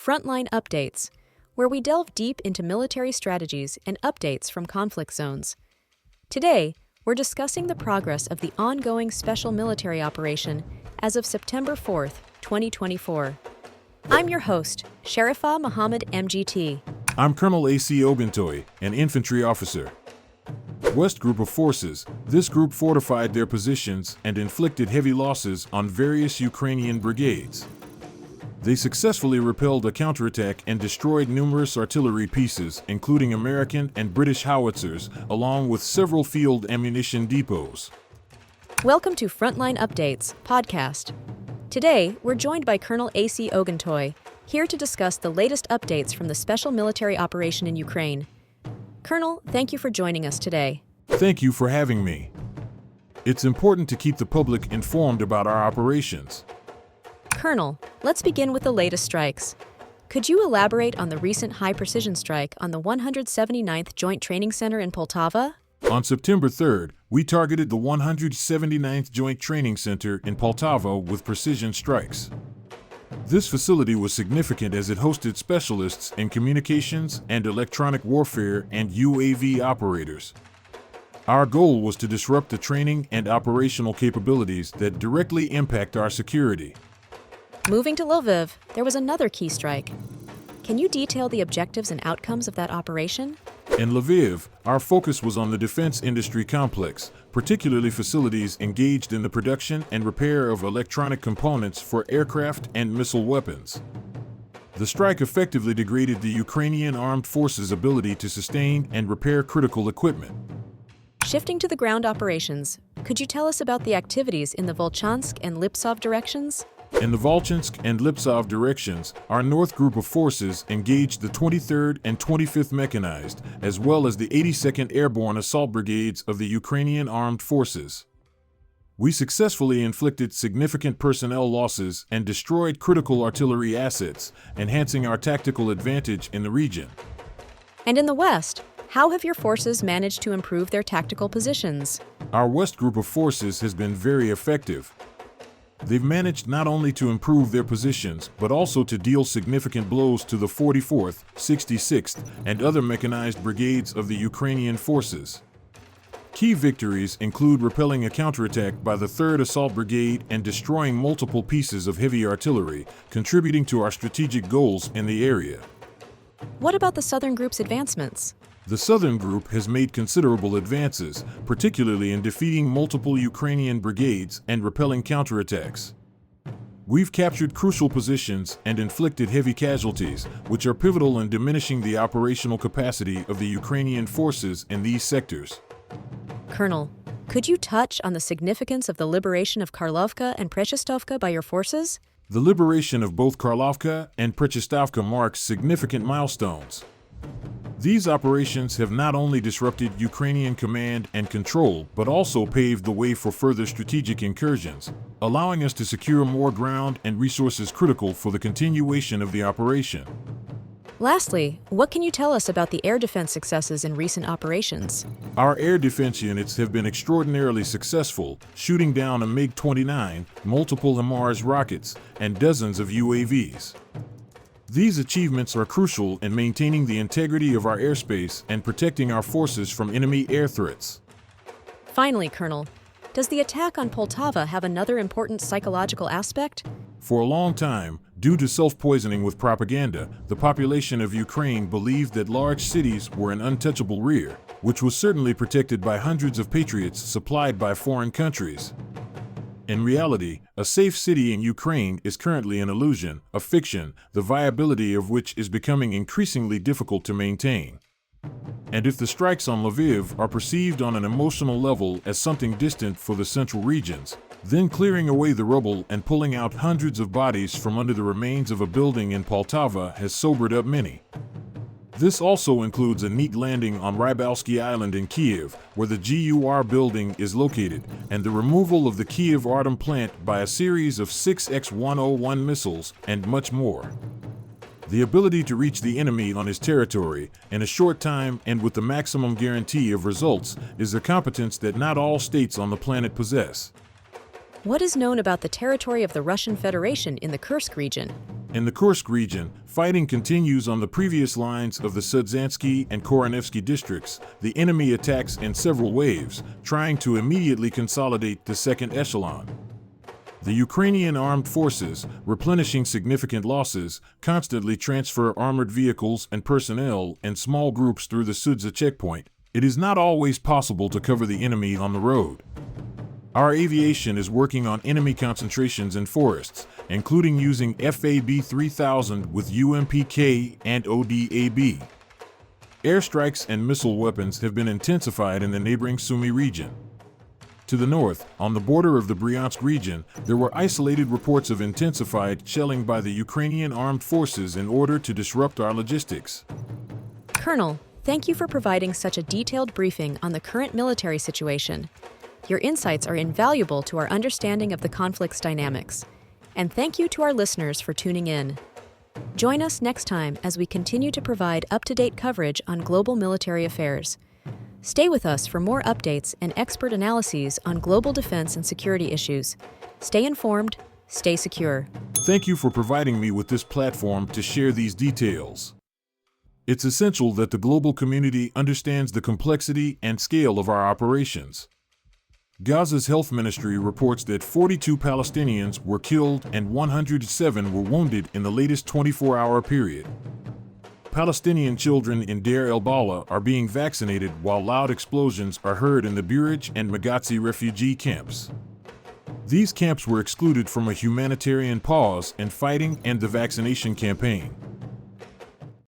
Frontline Updates, where we delve deep into military strategies and updates from conflict zones. Today, we're discussing the progress of the ongoing special military operation as of September 4th, 2024. I'm your host, Sharifa Muhammad MGT. I'm Colonel AUC Oguntoye, an infantry officer. West Group of Forces. This group fortified their positions and inflicted heavy losses on various Ukrainian brigades. They successfully repelled a counterattack and destroyed numerous artillery pieces, including American and British howitzers, along with several field ammunition depots. Welcome to Frontline Updates podcast. Today, we're joined by Colonel AUC Oguntoye, here to discuss the latest updates from the special military operation in Ukraine. Colonel, thank you for joining us today. Thank you for having me. It's important to keep the public informed about our operations. Colonel, let's begin with the latest strikes. Could you elaborate on the recent high-precision strike on the 179th Joint Training Center in Poltava? On September 3rd, we targeted the 179th Joint Training Center in Poltava with precision strikes. This facility was significant as it hosted specialists in communications and electronic warfare and UAV operators. Our goal was to disrupt the training and operational capabilities that directly impact our security. Moving to Lviv, there was another key strike. Can you detail the objectives and outcomes of that operation? In Lviv, our focus was on the defense industry complex, particularly facilities engaged in the production and repair of electronic components for aircraft and missile weapons. The strike effectively degraded the Ukrainian armed forces' ability to sustain and repair critical equipment. Shifting to the ground operations, could you tell us about the activities in the Volchansk and Liptsov directions? In the Volchansk and Liptsov directions, our North Group of Forces engaged the 23rd and 25th Mechanized, as well as the 82nd Airborne Assault Brigades of the Ukrainian Armed Forces. We successfully inflicted significant personnel losses and destroyed critical artillery assets, enhancing our tactical advantage in the region. And in the West, how have your forces managed to improve their tactical positions? Our West Group of Forces has been very effective. They've managed not only to improve their positions, but also to deal significant blows to the 44th, 66th, and other mechanized brigades of the Ukrainian forces. Key victories include repelling a counterattack by the 3rd Assault Brigade and destroying multiple pieces of heavy artillery, contributing to our strategic goals in the area. What about the Southern Group's advancements? The Southern Group has made considerable advances, particularly in defeating multiple Ukrainian brigades and repelling counterattacks. We've captured crucial positions and inflicted heavy casualties, which are pivotal in diminishing the operational capacity of the Ukrainian forces in these sectors. Colonel, could you touch on the significance of the liberation of Karlovka and Prechestovka by your forces? The liberation of both Karlovka and Prechestovka marks significant milestones. These operations have not only disrupted Ukrainian command and control, but also paved the way for further strategic incursions, allowing us to secure more ground and resources critical for the continuation of the operation. Lastly, what can you tell us about the air defense successes in recent operations? Our air defense units have been extraordinarily successful, shooting down a MiG-29, multiple HIMARS rockets, and dozens of UAVs. These achievements are crucial in maintaining the integrity of our airspace and protecting our forces from enemy air threats. Finally, Colonel, does the attack on Poltava have another important psychological aspect? For a long time, due to self-poisoning with propaganda, the population of Ukraine believed that large cities were an untouchable rear, which was certainly protected by hundreds of patriots supplied by foreign countries. In reality, a safe city in Ukraine is currently an illusion, a fiction, the viability of which is becoming increasingly difficult to maintain. And if the strikes on Lviv are perceived on an emotional level as something distant for the central regions, then clearing away the rubble and pulling out hundreds of bodies from under the remains of a building in Poltava has sobered up many. This also includes a neat landing on Rybalsky Island in Kiev, where the GUR building is located, and the removal of the Kiev Artem plant by a series of 6X-101 missiles, and much more. The ability to reach the enemy on his territory in a short time and with the maximum guarantee of results is a competence that not all states on the planet possess. What is known about the territory of the Russian Federation in the Kursk region? In the Kursk region, fighting continues on the previous lines of the Sudzansky and Koronevsky districts. The enemy attacks in several waves, trying to immediately consolidate the second echelon. The Ukrainian armed forces, replenishing significant losses, constantly transfer armored vehicles and personnel in small groups through the Sudza checkpoint. It is not always possible to cover the enemy on the road. Our aviation is working on enemy concentrations in forests, including using FAB-3000 with UMPK and ODAB. Airstrikes and missile weapons have been intensified in the neighboring Sumy region. To the north, on the border of the Bryansk region, there were isolated reports of intensified shelling by the Ukrainian armed forces in order to disrupt our logistics. Colonel, thank you for providing such a detailed briefing on the current military situation. Your insights are invaluable to our understanding of the conflict's dynamics. And thank you to our listeners for tuning in. Join us next time as we continue to provide up-to-date coverage on global military affairs. Stay with us for more updates and expert analyses on global defense and security issues. Stay informed, stay secure. Thank you for providing me with this platform to share these details. It's essential that the global community understands the complexity and scale of our operations. Gaza's health ministry reports that 42 Palestinians were killed and 107 were wounded in the latest 24-hour period. Palestinian children in Deir el-Balah are being vaccinated while loud explosions are heard in the Burij and Magazi refugee camps. These camps were excluded from a humanitarian pause in fighting and the vaccination campaign.